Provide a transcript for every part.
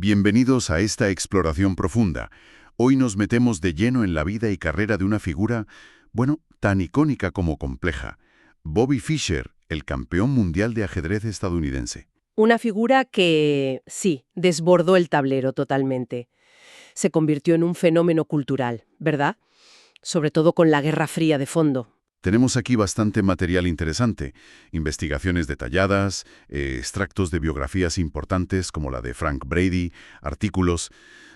Bienvenidos a esta exploración profunda. Hoy nos metemos de lleno en la vida y carrera de una figura, bueno, tan icónica como compleja. Bobby Fischer, el campeón mundial de ajedrez estadounidense. Una figura que, sí, desbordó el tablero totalmente. Se convirtió en un fenómeno cultural, ¿verdad? Sobre todo con la Guerra Fría de fondo. Tenemos aquí bastante material interesante, investigaciones detalladas, extractos de biografías importantes como la de Frank Brady, artículos.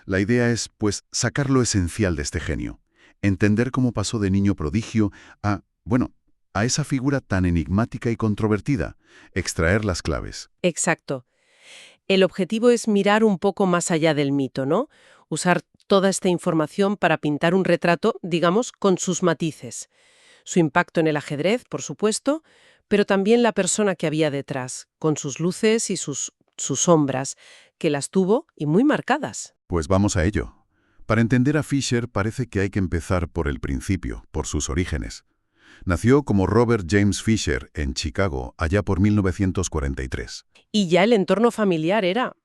La idea es, pues, sacar lo esencial de este genio, entender cómo pasó de niño prodigio a, bueno, a esa figura tan enigmática y controvertida, extraer las claves. Exacto. El objetivo es mirar un poco más allá del mito, ¿no? Usar toda esta información para pintar un retrato, digamos, con sus matices. Su impacto en el ajedrez, por supuesto, pero también la persona que había detrás, con sus luces y sus sombras, que las tuvo y muy marcadas. Pues vamos a ello. Para entender a Fischer parece que hay que empezar por el principio, por sus orígenes. Nació como Robert James Fischer en Chicago, allá por 1943. Y ya el entorno familiar era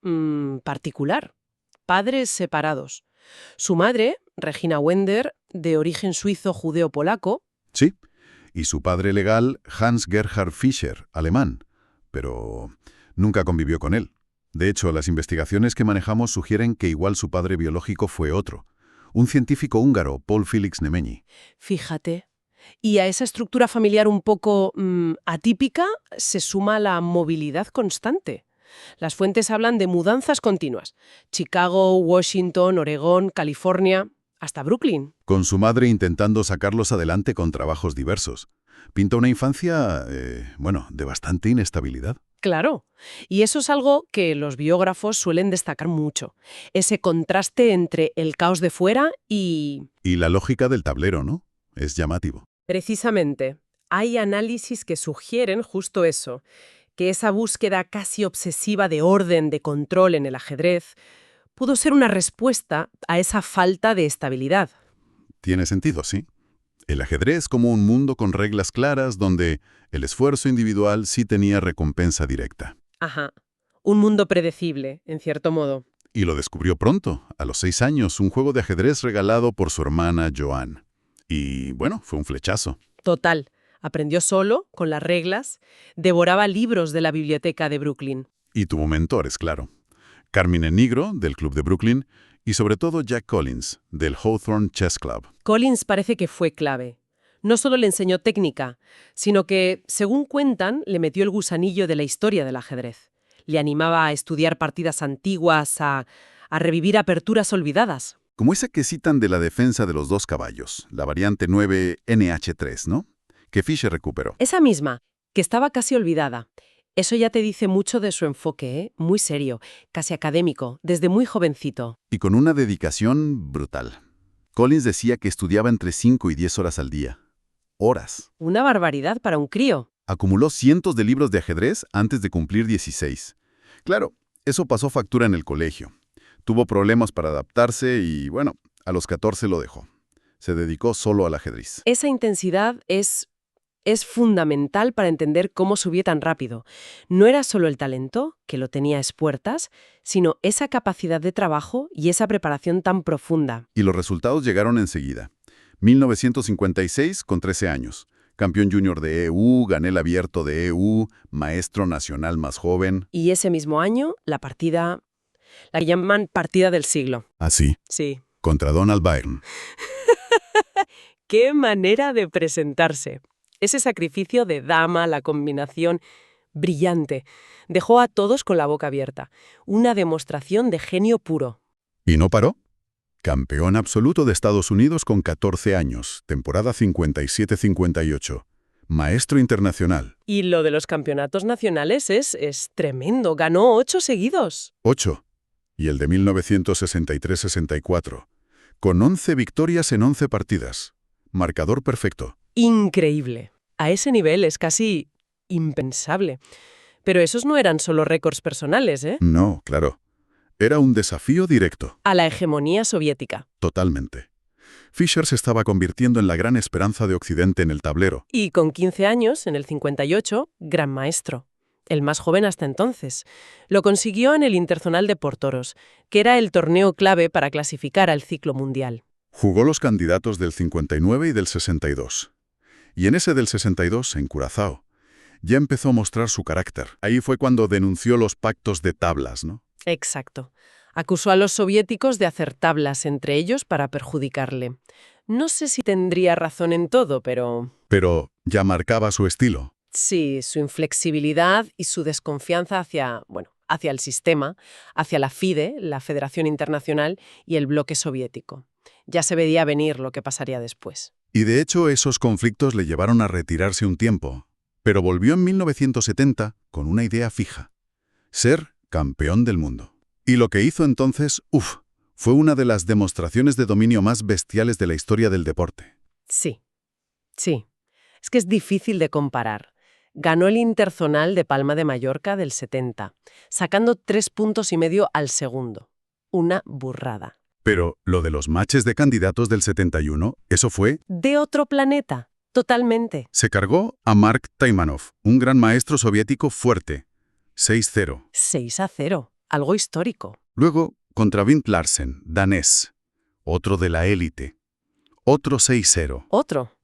particular. Padres separados. Su madre, Regina Wender, de origen suizo judeo-polaco. Sí, y su padre legal, Hans Gerhard Fischer, alemán, pero nunca convivió con él. De hecho, las investigaciones que manejamos sugieren que igual su padre biológico fue otro, un científico húngaro, Paul Félix Nemenyi. Fíjate. Y a esa estructura familiar un poco atípica se suma la movilidad constante. Las fuentes hablan de mudanzas continuas. Chicago, Washington, Oregón, California, hasta Brooklyn. Con su madre intentando sacarlos adelante con trabajos diversos. Pinta una infancia, de bastante inestabilidad. Claro. Y eso es algo que los biógrafos suelen destacar mucho. Ese contraste entre el caos de fuera y... Y la lógica del tablero, ¿no? Es llamativo. Precisamente. Hay análisis que sugieren justo eso, que esa búsqueda casi obsesiva de orden, de control en el ajedrez, pudo ser una respuesta a esa falta de estabilidad. Tiene sentido, sí. El ajedrez es como un mundo con reglas claras donde el esfuerzo individual sí tenía recompensa directa. Ajá. Un mundo predecible, en cierto modo. Y lo descubrió pronto, a los 6 años, un juego de ajedrez regalado por su hermana Joan. Y, bueno, fue un flechazo. Total. Aprendió solo, con las reglas, devoraba libros de la biblioteca de Brooklyn. Y tuvo mentores, claro. Carmine Nigro, del Club de Brooklyn, y sobre todo Jack Collins, del Hawthorne Chess Club. Collins parece que fue clave. No solo le enseñó técnica, sino que, según cuentan, le metió el gusanillo de la historia del ajedrez. Le animaba a estudiar partidas antiguas, a revivir aperturas olvidadas. Como esa que citan de la defensa de los dos caballos, la variante 9 NH3, ¿no? Que Fischer recuperó. Esa misma, que estaba casi olvidada. Eso ya te dice mucho de su enfoque, ¿eh? Muy serio, casi académico, desde muy jovencito. Y con una dedicación brutal. Collins decía que estudiaba entre 5 y 10 horas al día. Horas. Una barbaridad para un crío. Acumuló cientos de libros de ajedrez antes de cumplir 16. Claro, eso pasó factura en el colegio. Tuvo problemas para adaptarse y, bueno, a los 14 lo dejó. Se dedicó solo al ajedrez. Esa intensidad es fundamental para entender cómo subió tan rápido. No era solo el talento, que lo tenía a espuertas, sino esa capacidad de trabajo y esa preparación tan profunda. Y los resultados llegaron enseguida. 1956, con 13 años. Campeón junior de EU, gané el abierto de EU, maestro nacional más joven. Y ese mismo año, la partida, la que llaman partida del siglo. Así. Sí. Contra Donald Byrne. ¡Qué manera de presentarse! Ese sacrificio de dama, la combinación brillante, dejó a todos con la boca abierta. Una demostración de genio puro. ¿Y no paró? Campeón absoluto de Estados Unidos con 14 años, temporada 57-58. Maestro internacional. Y lo de los campeonatos nacionales es tremendo. Ganó 8 seguidos. 8. Y el de 1963-64. Con 11 victorias en 11 partidas. Marcador perfecto. Increíble. A ese nivel es casi impensable. Pero esos no eran solo récords personales, ¿eh? No, claro. Era un desafío directo. A la hegemonía soviética. Totalmente. Fischer se estaba convirtiendo en la gran esperanza de Occidente en el tablero. Y con 15 años, en el 58, gran maestro. el más joven hasta entonces. Lo consiguió en el Interzonal de Portoros, que era el torneo clave para clasificar al ciclo mundial. Jugó los candidatos del 59 y del 62. Y en ese del 62, en Curazao, ya empezó a mostrar su carácter. Ahí fue cuando denunció los pactos de tablas, ¿no? Exacto. Acusó a los soviéticos de hacer tablas entre ellos para perjudicarle. No sé si tendría razón en todo, pero Pero ya marcaba su estilo. sí, su inflexibilidad y su desconfianza hacia el sistema, hacia la FIDE, la Federación Internacional, y el bloque soviético. Ya se veía venir lo que pasaría después. Y de hecho esos conflictos le llevaron a retirarse un tiempo. Pero volvió en 1970 con una idea fija: ser campeón del mundo. Y lo que hizo entonces, fue una de las demostraciones de dominio más bestiales de la historia del deporte. Sí, sí. Es que es difícil de comparar. Ganó el Interzonal de Palma de Mallorca del 70, sacando 3,5 puntos al segundo. Una burrada. Pero lo de los matches de candidatos del 71, eso fue... De otro planeta, totalmente. Se cargó a Mark Taimanov, un gran maestro soviético fuerte. 6-0. 6-0, algo histórico. Luego, contra Vint Larsen, danés, otro de la élite. Otro 6-0. Otro.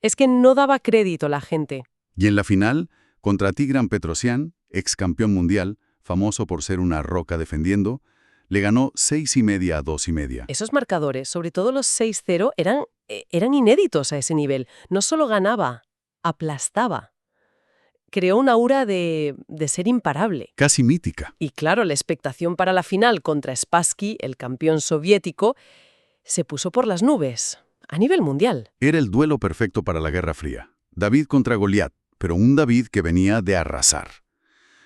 Es que no daba crédito la gente. Y en la final, contra Tigran Petrosyan, ex campeón mundial, famoso por ser una roca defendiendo, le ganó 6,5 a 2,5. Esos marcadores, sobre todo los 6-0, eran inéditos a ese nivel. No solo ganaba, aplastaba. Creó una aura de ser imparable. Casi mítica. Y claro, la expectación para la final contra Spassky, el campeón soviético, se puso por las nubes, a nivel mundial. Era el duelo perfecto para la Guerra Fría. David contra Goliat, pero un David que venía de arrasar.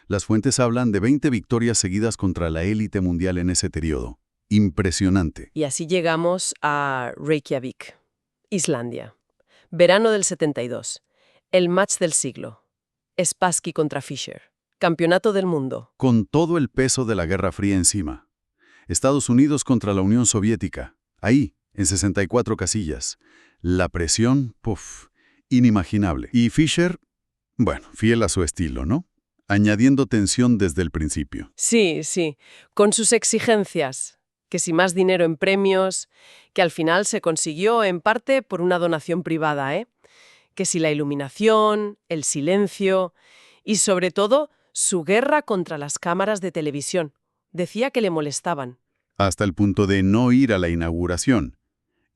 Las fuentes hablan de 20 victorias seguidas contra la élite mundial en ese periodo. Impresionante. Y así llegamos a Reykjavik, Islandia. Verano del 72. El match del siglo. Spassky contra Fischer. Campeonato del mundo. Con todo el peso de la Guerra Fría encima. Estados Unidos contra la Unión Soviética. Ahí, en 64 casillas. La presión, inimaginable. Y Fischer, fiel a su estilo, ¿no? Añadiendo tensión desde el principio. Sí, sí. Con sus exigencias. Que si más dinero en premios, que al final se consiguió en parte por una donación privada, ¿eh? Que si la iluminación, el silencio y sobre todo su guerra contra las cámaras de televisión. Decía que le molestaban. Hasta el punto de no ir a la inauguración.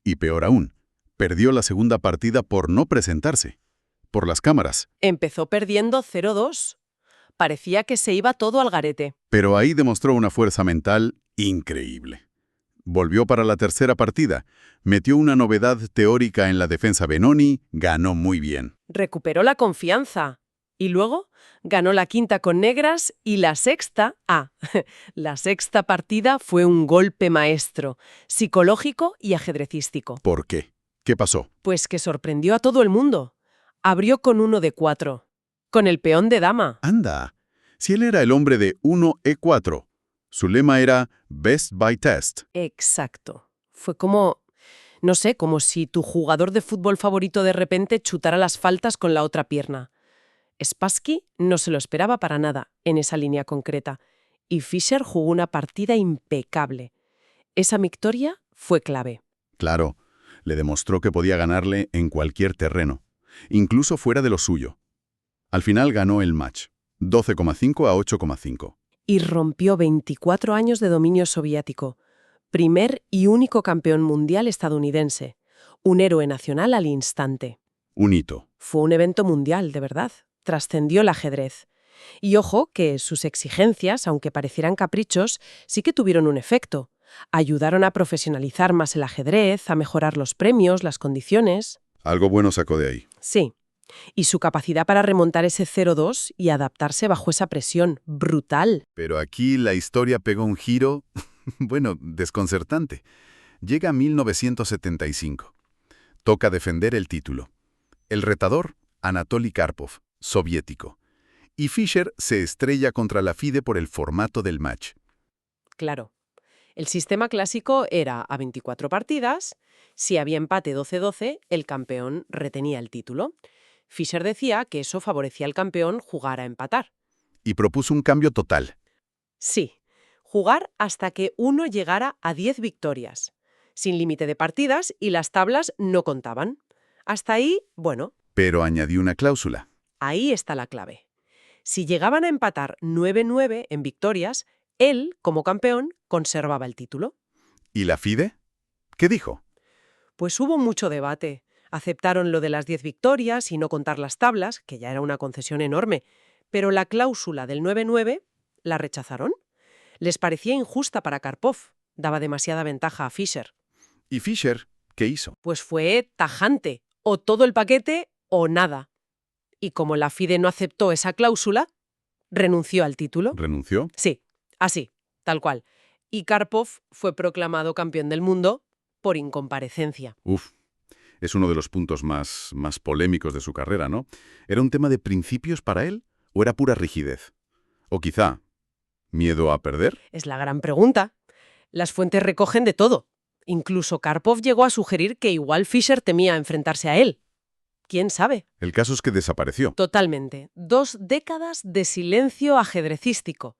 Y peor aún, perdió la segunda partida por no presentarse. Por las cámaras. Empezó perdiendo 0-2. Parecía que se iba todo al garete. Pero ahí demostró una fuerza mental increíble. Volvió para la tercera partida, metió una novedad teórica en la defensa Benoni, ganó muy bien. Recuperó la confianza. Y luego ganó la quinta con negras y la sexta, la sexta partida fue un golpe maestro, psicológico y ajedrecístico. ¿Por qué? ¿Qué pasó? Pues que sorprendió a todo el mundo. Abrió con 1 de 4, con el peón de dama. Anda, si él era el hombre de 1E4, su lema era Best by Test. Exacto. Fue como, no sé, como si tu jugador de fútbol favorito de repente chutara las faltas con la otra pierna. Spassky no se lo esperaba para nada en esa línea concreta, y Fischer jugó una partida impecable. Esa victoria fue clave. Claro, le demostró que podía ganarle en cualquier terreno, incluso fuera de lo suyo. Al final ganó el match, 12,5 a 8,5. Y rompió 24 años de dominio soviético, primer y único campeón mundial estadounidense, un héroe nacional al instante. Un hito. Fue un evento mundial, de verdad. Trascendió el ajedrez. Y ojo que sus exigencias, aunque parecieran caprichos, sí que tuvieron un efecto. Ayudaron a profesionalizar más el ajedrez, a mejorar los premios, las condiciones. Algo bueno sacó de ahí. Sí. Y su capacidad para remontar ese 0-2 y adaptarse bajo esa presión, brutal. Pero aquí la historia pegó un giro, desconcertante. Llega 1975. Toca defender el título. El retador, Anatoly Karpov, soviético. Y Fischer se estrella contra la FIDE por el formato del match. Claro. El sistema clásico era a 24 partidas. Si había empate 12-12, el campeón retenía el título. Fischer decía que eso favorecía al campeón jugar a empatar. Y propuso un cambio total. Sí, jugar hasta que uno llegara a 10 victorias, sin límite de partidas y las tablas no contaban. Hasta ahí, bueno, Pero añadió una cláusula. ahí está la clave. Si llegaban a empatar 9-9 en victorias, él, como campeón, conservaba el título. ¿Y la FIDE? ¿Qué dijo? Pues hubo mucho debate. Aceptaron lo de las 10 victorias y no contar las tablas, que ya era una concesión enorme, pero la cláusula del 9-9 la rechazaron. Les parecía injusta para Karpov, daba demasiada ventaja a Fischer. ¿Y Fischer qué hizo? Pues fue tajante, o todo el paquete o nada. Y como la FIDE no aceptó esa cláusula, renunció al título. ¿Renunció? Sí, así, tal cual. Y Karpov fue proclamado campeón del mundo por incomparecencia. Uf, es uno de los puntos más polémicos de su carrera, ¿no? ¿Era un tema de principios para él o era pura rigidez? O quizá, ¿miedo a perder? Es la gran pregunta. Las fuentes recogen de todo. Incluso Karpov llegó a sugerir que igual Fischer temía enfrentarse a él. ¿Quién sabe? El caso es que desapareció. Totalmente. 2 décadas de silencio ajedrecístico.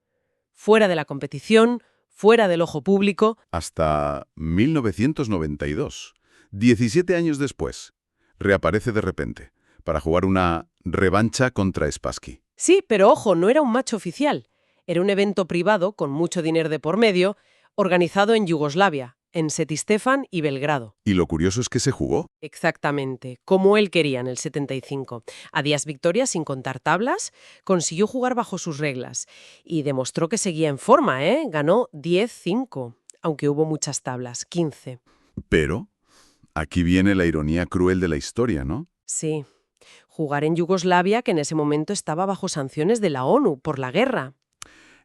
Fuera de la competición, fuera del ojo público. Hasta 1992, 17 años después, reaparece de repente para jugar una revancha contra Spassky. Sí, pero ojo, no era un match oficial. Era un evento privado con mucho dinero de por medio, organizado en Yugoslavia, en Setistefan y Belgrado. Y lo curioso es que se jugó. Exactamente, como él quería en el 75. A 10 victorias sin contar tablas, consiguió jugar bajo sus reglas y demostró que seguía en forma, ¿eh? Ganó 10-5, aunque hubo muchas tablas, 15. Pero aquí viene la ironía cruel de la historia, ¿no? Sí, jugar en Yugoslavia, que en ese momento estaba bajo sanciones de la ONU por la guerra.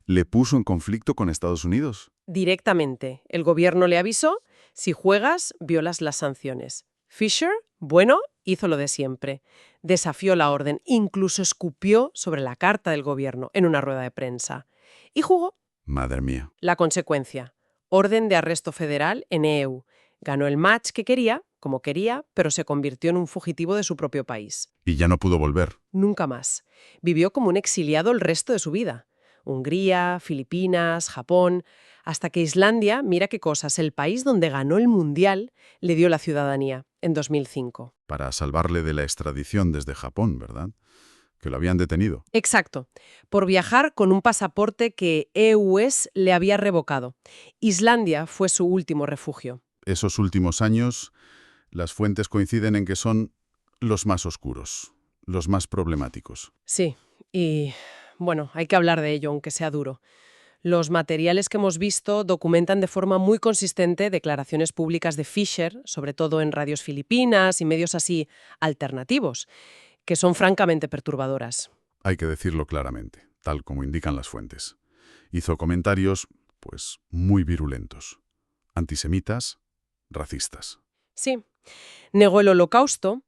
Le puso en conflicto con Estados Unidos. Directamente, el gobierno le avisó, si juegas, violas las sanciones. Fischer, bueno, hizo lo de siempre. Desafió la orden, incluso escupió sobre la carta del gobierno en una rueda de prensa. Y jugó. Madre mía. La consecuencia, orden de arresto federal en EU. Ganó el match que quería, como quería, pero se convirtió en un fugitivo de su propio país. Y ya no pudo volver. Nunca más. Vivió como un exiliado el resto de su vida. Hungría, Filipinas, Japón, hasta que Islandia, mira qué cosas, el país donde ganó el Mundial, le dio la ciudadanía, en 2005. Para salvarle de la extradición desde Japón, ¿verdad? Que lo habían detenido. Exacto, por viajar con un pasaporte que EUS le había revocado. Islandia fue su último refugio. Esos últimos años, las fuentes coinciden en que son los más oscuros, los más problemáticos. Sí, y bueno, hay que hablar de ello, aunque sea duro. Los materiales que hemos visto documentan de forma muy consistente declaraciones públicas de Fischer, sobre todo en radios filipinas y medios así alternativos, que son francamente perturbadoras. Hay que decirlo claramente, tal como indican las fuentes. Hizo comentarios, pues, muy virulentos. Antisemitas, racistas. Sí, negó el Holocausto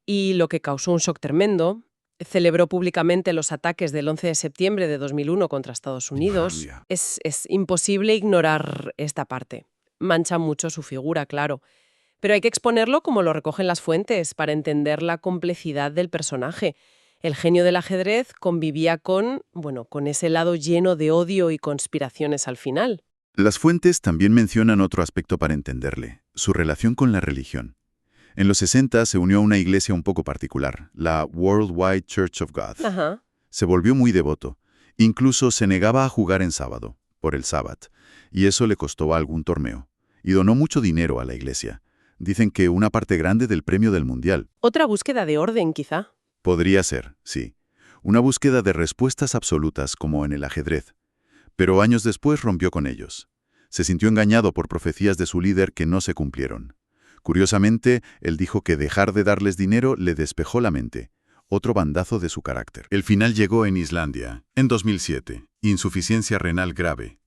y, lo que causó un shock tremendo, celebró públicamente los ataques del 11 de septiembre de 2001 contra Estados Unidos. Vaya. Es imposible ignorar esta parte. Mancha mucho su figura, claro. Pero hay que exponerlo como lo recogen las fuentes para entender la complejidad del personaje. El genio del ajedrez convivía con ese lado lleno de odio y conspiraciones al final. Las fuentes también mencionan otro aspecto para entenderle, su relación con la religión. En los 60 se unió a una iglesia un poco particular, la Worldwide Church of God. Ajá. Se volvió muy devoto. Incluso se negaba a jugar en sábado, por el sábado, y eso le costó algún torneo. Y donó mucho dinero a la iglesia. Dicen que una parte grande del premio del Mundial. Otra búsqueda de orden, quizá. Podría ser, sí. Una búsqueda de respuestas absolutas como en el ajedrez. Pero años después rompió con ellos. Se sintió engañado por profecías de su líder que no se cumplieron. Curiosamente, él dijo que dejar de darles dinero le despejó la mente. Otro bandazo de su carácter. El final llegó en Islandia, en 2007. Insuficiencia renal grave.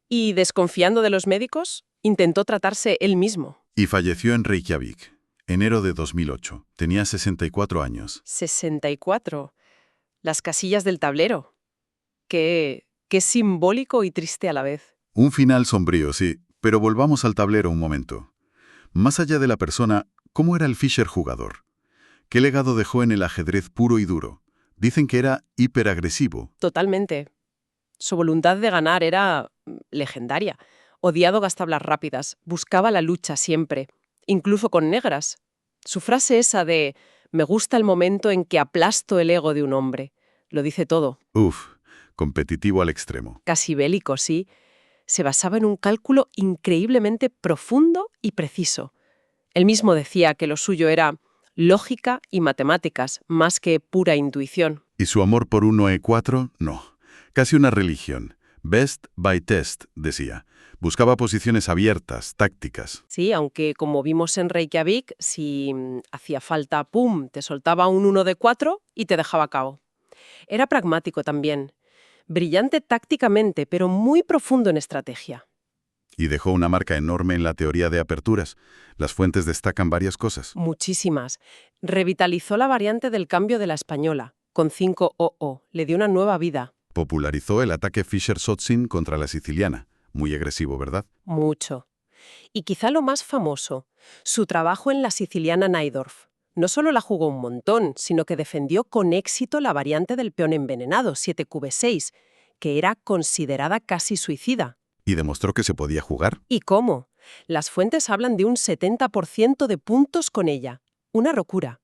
Y, desconfiando de los médicos, intentó tratarse él mismo. Y falleció en Reykjavik, enero de 2008. Tenía 64 años. 64. Las casillas del tablero. Qué simbólico y triste a la vez. Un final sombrío, sí. Pero volvamos al tablero un momento. Más allá de la persona, ¿cómo era el Fischer jugador? ¿Qué legado dejó en el ajedrez puro y duro? Dicen que era hiperagresivo. Totalmente. Su voluntad de ganar era legendaria. Odiado las tablas rápidas, buscaba la lucha siempre, incluso con negras. Su frase esa de «me gusta el momento en que aplasto el ego de un hombre», lo dice todo. Uf, competitivo al extremo. Casi bélico, sí. Se basaba en un cálculo increíblemente profundo y preciso. Él mismo decía que lo suyo era lógica y matemáticas, más que pura intuición. ¿Y su amor por 1E4? No. Casi una religión. Best by test, decía. Buscaba posiciones abiertas, tácticas. Sí, aunque como vimos en Reykjavik, si hacía falta, ¡pum!, te soltaba un 1 de 4 y te dejaba cao. Era pragmático también. Brillante tácticamente, pero muy profundo en estrategia. Y dejó una marca enorme en la teoría de aperturas. Las fuentes destacan varias cosas. Muchísimas. Revitalizó la variante del cambio de la española, con 5 OO. Le dio una nueva vida. Popularizó el ataque Fischer-Sotzin contra la siciliana. Muy agresivo, ¿verdad? Mucho. Y quizá lo más famoso, su trabajo en la siciliana Najdorf. No solo la jugó un montón, sino que defendió con éxito la variante del peón envenenado, 7Q6, que era considerada casi suicida. Y demostró que se podía jugar. ¿Y cómo? Las fuentes hablan de un 70% de puntos con ella. Una locura.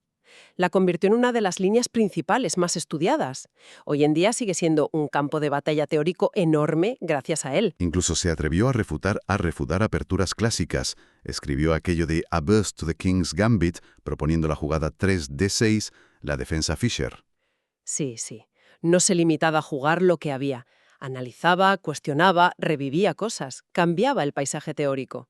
La convirtió en una de las líneas principales más estudiadas. Hoy en día sigue siendo un campo de batalla teórico enorme gracias a él. Incluso se atrevió a refutar aperturas clásicas. Escribió aquello de A Burst to the King's Gambit, proponiendo la jugada 3D6, la defensa Fischer. Sí, sí. No se limitaba a jugar lo que había. Analizaba, cuestionaba, revivía cosas, cambiaba el paisaje teórico.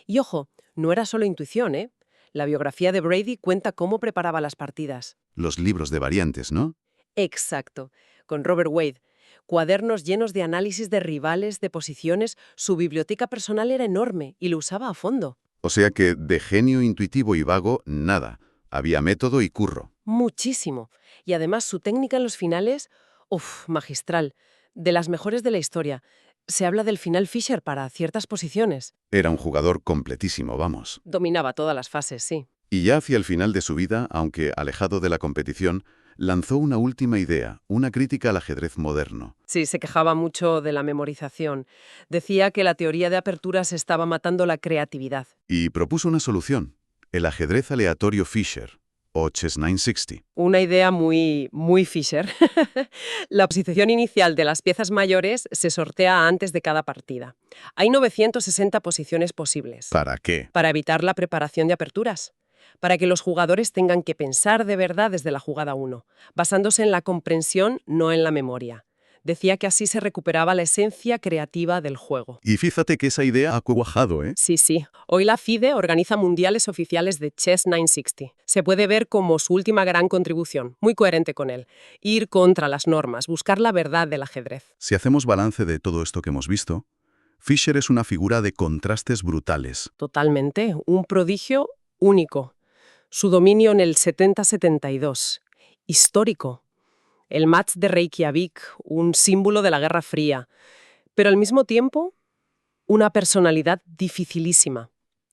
Y ojo, no era solo intuición, ¿eh? La biografía de Brady cuenta cómo preparaba las partidas. Los libros de variantes, ¿no? Exacto, con Robert Wade. Cuadernos llenos de análisis de rivales, de posiciones, su biblioteca personal era enorme y lo usaba a fondo. O sea que de genio intuitivo y vago, nada. Había método y curro. Muchísimo. Y además su técnica en los finales, magistral. De las mejores de la historia. Se habla del final Fischer para ciertas posiciones. Era un jugador completísimo, vamos. Dominaba todas las fases, sí. Y ya hacia el final de su vida, aunque alejado de la competición, lanzó una última idea, una crítica al ajedrez moderno. Sí, se quejaba mucho de la memorización. Decía que la teoría de aperturas estaba matando la creatividad. Y propuso una solución, el ajedrez aleatorio Fischer, o Chess 960. Una idea muy Fischer. La posición inicial de las piezas mayores se sortea antes de cada partida. Hay 960 posiciones posibles. ¿Para qué? Para evitar la preparación de aperturas. Para que los jugadores tengan que pensar de verdad desde la jugada 1, basándose en la comprensión, no en la memoria. Decía que así se recuperaba la esencia creativa del juego. Y fíjate que esa idea ha cuajado, ¿eh? Sí, sí. Hoy la FIDE organiza mundiales oficiales de Chess 960. Se puede ver como su última gran contribución, muy coherente con él. Ir contra las normas, buscar la verdad del ajedrez. Si hacemos balance de todo esto que hemos visto, Fischer es una figura de contrastes brutales. Totalmente. Un prodigio único. Su dominio en el 70-72. Histórico. El match de Reykjavik, un símbolo de la Guerra Fría. Pero al mismo tiempo, una personalidad dificilísima,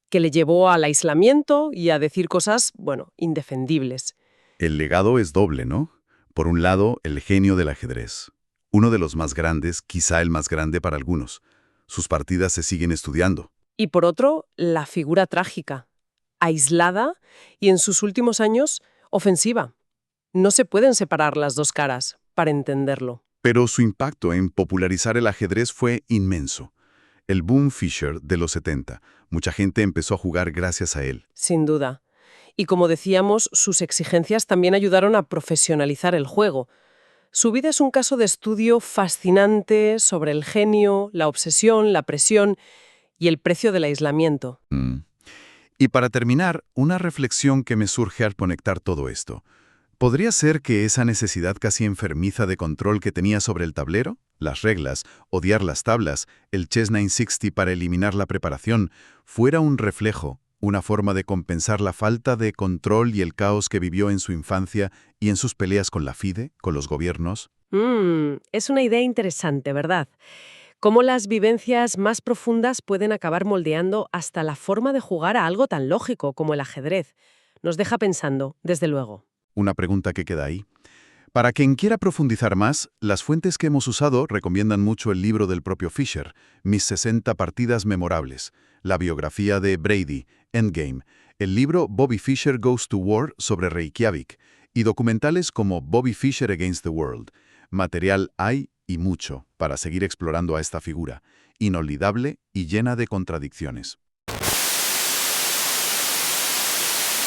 que le llevó al aislamiento y a decir cosas, indefendibles. El legado es doble, ¿no? Por un lado, el genio del ajedrez. Uno de los más grandes, quizá el más grande para algunos. Sus partidas se siguen estudiando. Y por otro, la figura trágica, aislada y en sus últimos años, ofensiva. No se pueden separar las dos caras para entenderlo. Pero su impacto en popularizar el ajedrez fue inmenso. El boom Fischer de los 70. Mucha gente empezó a jugar gracias a él. Sin duda. Y como decíamos, sus exigencias también ayudaron a profesionalizar el juego. Su vida es un caso de estudio fascinante sobre el genio, la obsesión, la presión y el precio del aislamiento. Y para terminar, una reflexión que me surge al conectar todo esto. ¿Podría ser que esa necesidad casi enfermiza de control que tenía sobre el tablero, las reglas, odiar las tablas, el Chess 960 para eliminar la preparación, fuera un reflejo, una forma de compensar la falta de control y el caos que vivió en su infancia y en sus peleas con la FIDE, con los gobiernos? Es una idea interesante, ¿verdad? Cómo las vivencias más profundas pueden acabar moldeando hasta la forma de jugar a algo tan lógico como el ajedrez. Nos deja pensando, desde luego. Una pregunta que queda ahí. Para quien quiera profundizar más, las fuentes que hemos usado recomiendan mucho el libro del propio Fisher, Mis 60 partidas memorables, la biografía de Brady, Endgame, el libro Bobby Fischer Goes to War sobre Reykjavik, y documentales como Bobby Fischer Against the World. Material hay y mucho para seguir explorando a esta figura, inolvidable y llena de contradicciones.